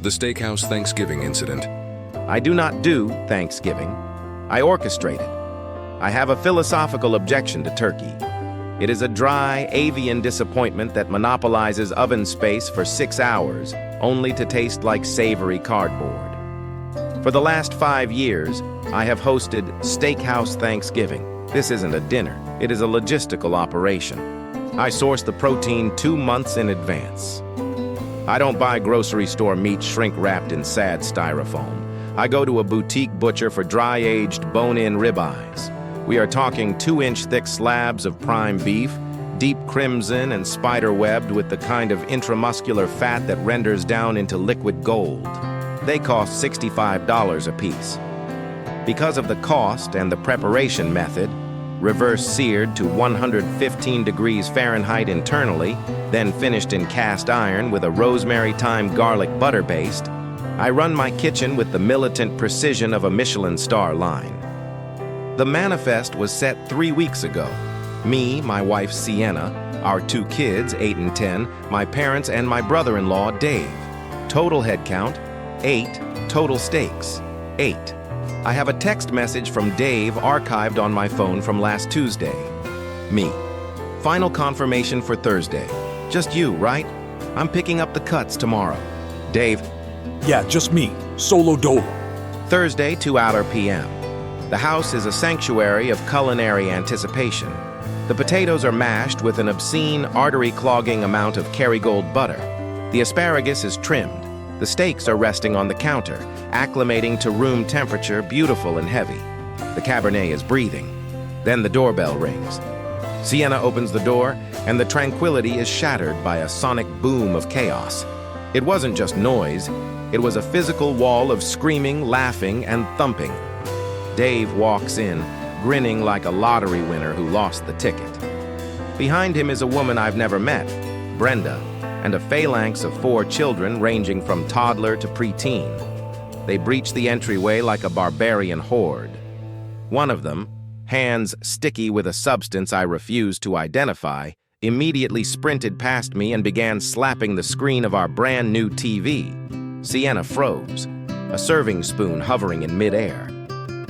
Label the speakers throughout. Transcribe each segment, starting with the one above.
Speaker 1: The Steakhouse Thanksgiving incident.
Speaker 2: I do not do Thanksgiving. I orchestrate it. I have a philosophical objection to turkey. It is a dry, avian disappointment that monopolizes oven space for 6 hours, only to taste like savory cardboard. For the last 5 years, I have hosted Steakhouse Thanksgiving. This isn't a dinner, it is a logistical operation. I source the protein 2 months in advance. I don't buy grocery store meat shrink-wrapped in sad styrofoam. I go to a boutique butcher for dry-aged bone-in ribeyes. We are talking 2-inch thick slabs of prime beef, deep crimson and spider-webbed with the kind of intramuscular fat that renders down into liquid gold. They cost $65 a piece. Because of the cost and the preparation method, reverse seared to 115 degrees Fahrenheit internally, then finished in cast iron with a rosemary thyme garlic butter paste, I run my kitchen with the militant precision of a Michelin-star line. The manifest was set 3 weeks ago. Me, my wife Sienna, our 2 kids, 8 and 10, my parents, and my brother-in-law, Dave. Total head count, 8. Total stakes, 8. I have a text message from Dave archived on my phone from last Tuesday. Me. Final confirmation for Thursday. Just you, right? I'm picking up the cuts tomorrow. Dave.
Speaker 3: Yeah, just me. Solo dolo.
Speaker 2: Thursday, 2 p.m. The house is a sanctuary of culinary anticipation. The potatoes are mashed with an obscene, artery-clogging amount of Kerrygold butter. The asparagus is trimmed. The steaks are resting on the counter, acclimating to room temperature, beautiful and heavy. The Cabernet is breathing. Then the doorbell rings. Sienna opens the door, and the tranquility is shattered by a sonic boom of chaos. It wasn't just noise, it was a physical wall of screaming, laughing, and thumping. Dave walks in, grinning like a lottery winner who lost the ticket. Behind him is a woman I've never met, Brenda, and a phalanx of 4 children ranging from toddler to preteen. They breach the entryway like a barbarian horde. One of them, hands sticky with a substance I refuse to identify, immediately sprinted past me and began slapping the screen of our brand new TV. Sienna froze, a serving spoon hovering in midair.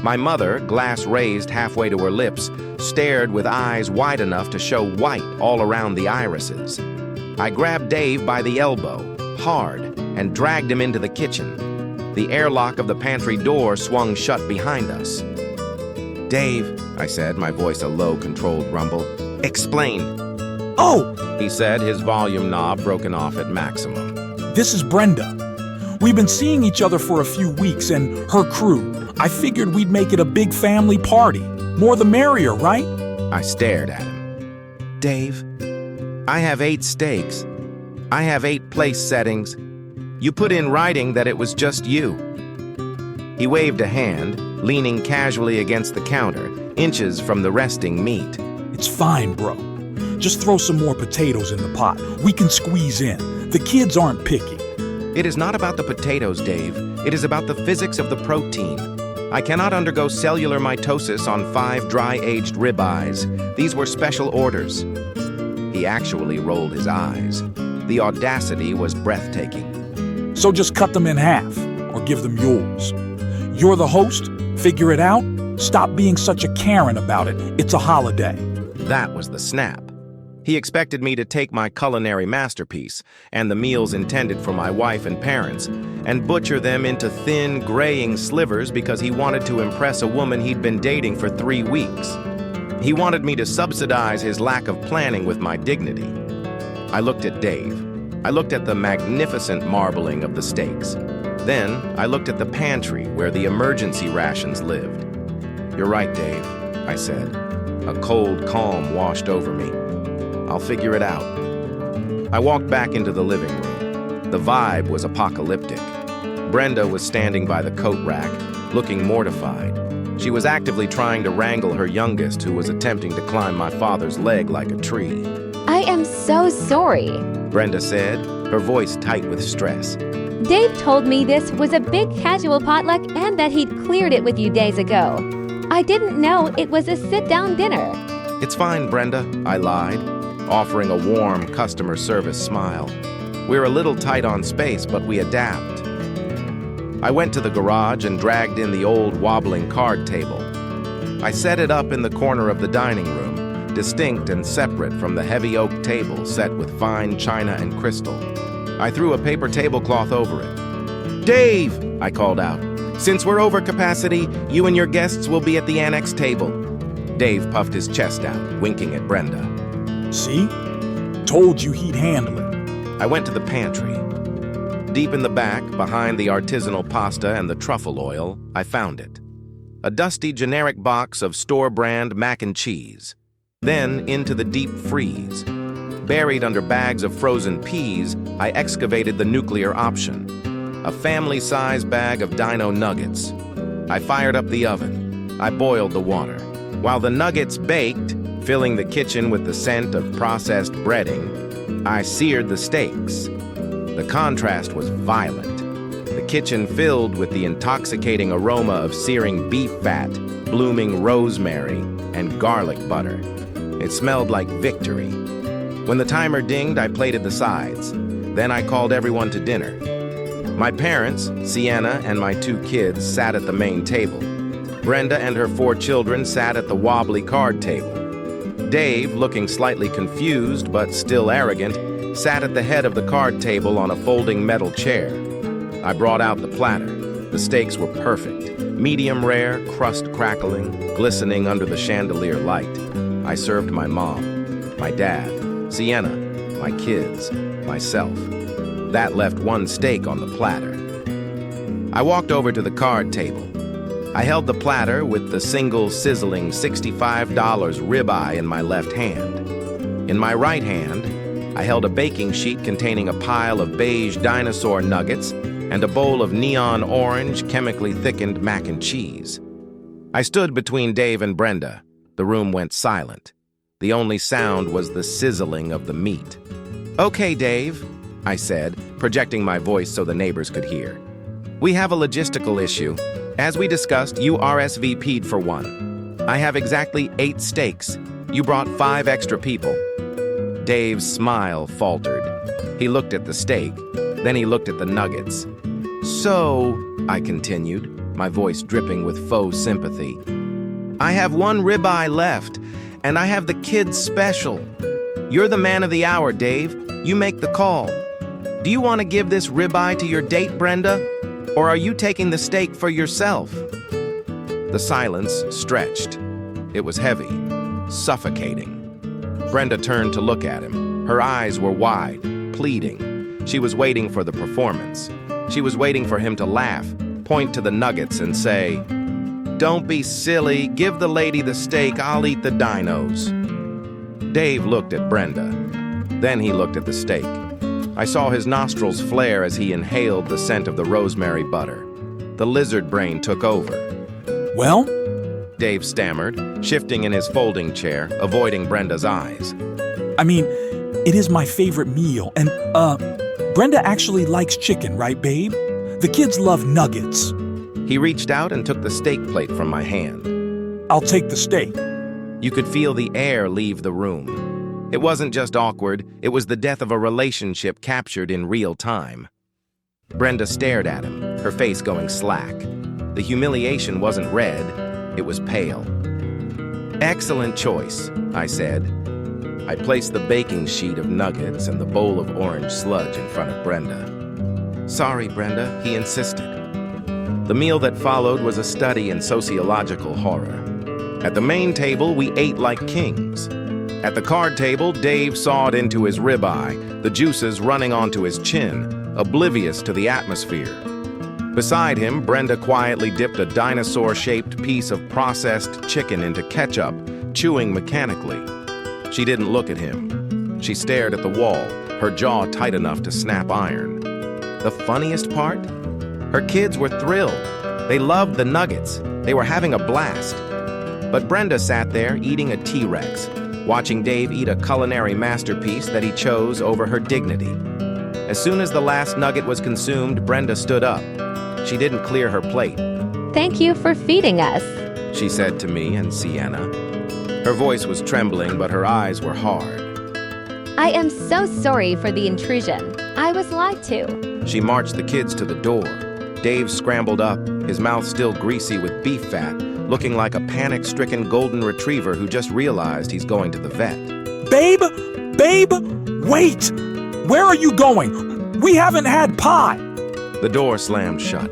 Speaker 2: My mother, glass raised halfway to her lips, stared with eyes wide enough to show white all around the irises. I grabbed Dave by the elbow, hard, and dragged him into the kitchen. The airlock of the pantry door swung shut behind us. Dave, I said, my voice a low, controlled rumble. Explain.
Speaker 3: Oh!
Speaker 2: He said, his volume knob broken off at maximum.
Speaker 3: This is Brenda. We've been seeing each other for a few weeks and her crew. I figured we'd make it a big family party. More the merrier, right?
Speaker 2: I stared at him. Dave, I have 8 steaks. I have 8 place settings. You put in writing that it was just you. He waved a hand, leaning casually against the counter, inches from the resting meat.
Speaker 3: It's fine, bro. Just throw some more potatoes in the pot. We can squeeze in. The kids aren't picky.
Speaker 2: It is not about the potatoes, Dave. It is about the physics of the protein. I cannot undergo cellular mitosis on 5 dry-aged ribeyes. These were special orders. He actually rolled his eyes. The audacity was breathtaking.
Speaker 3: So just cut them in half, or give them yours. You're the host, figure it out, stop being such a Karen about it. It's a holiday.
Speaker 2: That was the snap. He expected me to take my culinary masterpiece, and the meals intended for my wife and parents, and butcher them into thin, graying slivers because he wanted to impress a woman he'd been dating for 3 weeks. He wanted me to subsidize his lack of planning with my dignity. I looked at Dave. I looked at the magnificent marbling of the steaks. Then I looked at the pantry where the emergency rations lived. You're right, Dave, I said. A cold calm washed over me. I'll figure it out. I walked back into the living room. The vibe was apocalyptic. Brenda was standing by the coat rack, looking mortified. She was actively trying to wrangle her youngest, who was attempting to climb my father's leg like a tree.
Speaker 4: I am so sorry,
Speaker 2: Brenda said, her voice tight with stress.
Speaker 4: Dave told me this was a big casual potluck and that he'd cleared it with you days ago. I didn't know it was a sit-down dinner.
Speaker 2: It's fine, Brenda, I lied, offering a warm customer service smile. We're a little tight on space, but we adapt. I went to the garage and dragged in the old wobbling card table. I set it up in the corner of the dining room, distinct and separate from the heavy oak table set with fine china and crystal. I threw a paper tablecloth over it. "Dave," I called out, "since we're over capacity, you and your guests will be at the annex table." Dave puffed his chest out, winking at Brenda.
Speaker 3: See? Told you he'd handle it.
Speaker 2: I went to the pantry. Deep in the back, behind the artisanal pasta and the truffle oil, I found it. A dusty generic box of store-brand mac and cheese. Then into the deep freeze. Buried under bags of frozen peas, I excavated the nuclear option. A family-size bag of dino nuggets. I fired up the oven. I boiled the water. While the nuggets baked, filling the kitchen with the scent of processed breading, I seared the steaks. The contrast was violent. The kitchen filled with the intoxicating aroma of searing beef fat, blooming rosemary, and garlic butter. It smelled like victory. When the timer dinged, I plated the sides. Then I called everyone to dinner. My parents, Sienna and my 2 kids, sat at the main table. Brenda and her 4 children sat at the wobbly card table. Dave, looking slightly confused but still arrogant, sat at the head of the card table on a folding metal chair. I brought out the platter. The steaks were perfect. Medium rare, crust crackling, glistening under the chandelier light. I served my mom, my dad, Sienna, my kids, myself. That left 1 steak on the platter. I walked over to the card table. I held the platter with the single sizzling $65 ribeye in my left hand. In my right hand, I held a baking sheet containing a pile of beige dinosaur nuggets and a bowl of neon orange, chemically thickened mac and cheese. I stood between Dave and Brenda. The room went silent. The only sound was the sizzling of the meat. "Okay, Dave," I said, projecting my voice so the neighbors could hear. "We have a logistical issue. As we discussed, you RSVP'd for 1. I have exactly 8 steaks. You brought 5 extra people." Dave's smile faltered. He looked at the steak, then he looked at the nuggets. "So," I continued, my voice dripping with faux sympathy, "I have 1 ribeye left, and I have the kids' special. You're the man of the hour, Dave. You make the call. Do you want to give this ribeye to your date, Brenda? Or are you taking the steak for yourself?" The silence stretched. It was heavy, suffocating. Brenda turned to look at him. Her eyes were wide, pleading. She was waiting for the performance. She was waiting for him to laugh, point to the nuggets and say, "Don't be silly. Give the lady the steak. I'll eat the dinos." Dave looked at Brenda. Then he looked at the steak. I saw his nostrils flare as he inhaled the scent of the rosemary butter. The lizard brain took over.
Speaker 3: "Well?"
Speaker 2: Dave stammered, shifting in his folding chair, avoiding Brenda's eyes.
Speaker 3: "I mean, it is my favorite meal, and, Brenda actually likes chicken, right, babe? The kids love nuggets."
Speaker 2: He reached out and took the steak plate from my hand.
Speaker 3: "I'll take the steak."
Speaker 2: You could feel the air leave the room. It wasn't just awkward, it was the death of a relationship captured in real time. Brenda stared at him, her face going slack. The humiliation wasn't red, it was pale. "Excellent choice," I said. I placed the baking sheet of nuggets and the bowl of orange sludge in front of Brenda. "Sorry, Brenda," he insisted. The meal that followed was a study in sociological horror. At the main table, we ate like kings. At the card table, Dave sawed into his ribeye, the juices running onto his chin, oblivious to the atmosphere. Beside him, Brenda quietly dipped a dinosaur-shaped piece of processed chicken into ketchup, chewing mechanically. She didn't look at him. She stared at the wall, her jaw tight enough to snap iron. The funniest part? Her kids were thrilled. They loved the nuggets. They were having a blast. But Brenda sat there eating a T-Rex, watching Dave eat a culinary masterpiece that he chose over her dignity. As soon as the last nugget was consumed, Brenda stood up. She didn't clear her plate.
Speaker 4: "Thank you for feeding us."
Speaker 2: She said to me and Sienna. Her voice was trembling, but her eyes were hard.
Speaker 4: "I am so sorry for the intrusion. I was lied to."
Speaker 2: She marched the kids to the door. Dave scrambled up, his mouth still greasy with beef fat, looking like a panic-stricken golden retriever who just realized he's going to the vet.
Speaker 3: Babe! Babe! Wait! Where are you going? We haven't had pie!
Speaker 2: The door slammed shut.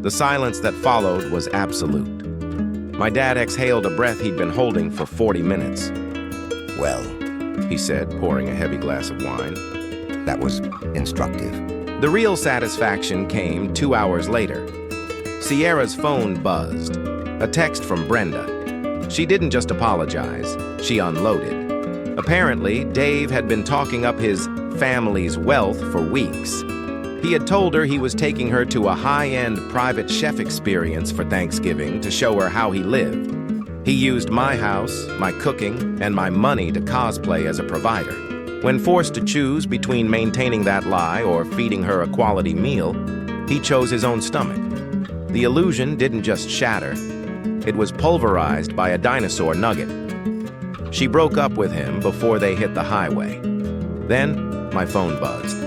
Speaker 2: The silence that followed was absolute. My dad exhaled a breath he'd been holding for 40 minutes.
Speaker 5: Well,
Speaker 2: He said, pouring a heavy glass of wine.
Speaker 5: that was instructive.
Speaker 2: The real satisfaction came 2 hours later. Sierra's phone buzzed. A text from Brenda. She didn't just apologize, she unloaded. Apparently, Dave had been talking up his family's wealth for weeks. He had told her he was taking her to a high-end private chef experience for Thanksgiving to show her how he lived. He used my house, my cooking, and my money to cosplay as a provider. When forced to choose between maintaining that lie or feeding her a quality meal, he chose his own stomach. The illusion didn't just shatter, it was pulverized by a dinosaur nugget. She broke up with him before they hit the highway. Then, my phone buzzed.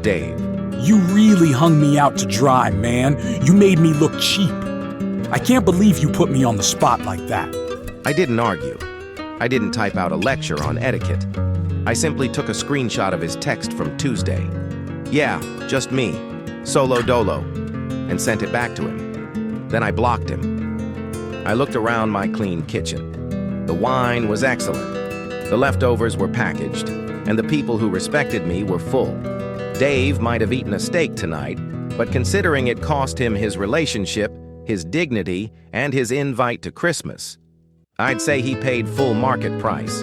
Speaker 2: Dave.
Speaker 3: You really hung me out to dry, man. You made me look cheap. I can't believe you put me on the spot like that.
Speaker 2: I didn't argue. I didn't type out a lecture on etiquette. I simply took a screenshot of his text from Tuesday. Yeah, just me, solo dolo, and sent it back to him. Then I blocked him. I looked around my clean kitchen. The wine was excellent. The leftovers were packaged, and the people who respected me were full. Dave might have eaten a steak tonight, but considering it cost him his relationship, his dignity, and his invite to Christmas, I'd say he paid full market price.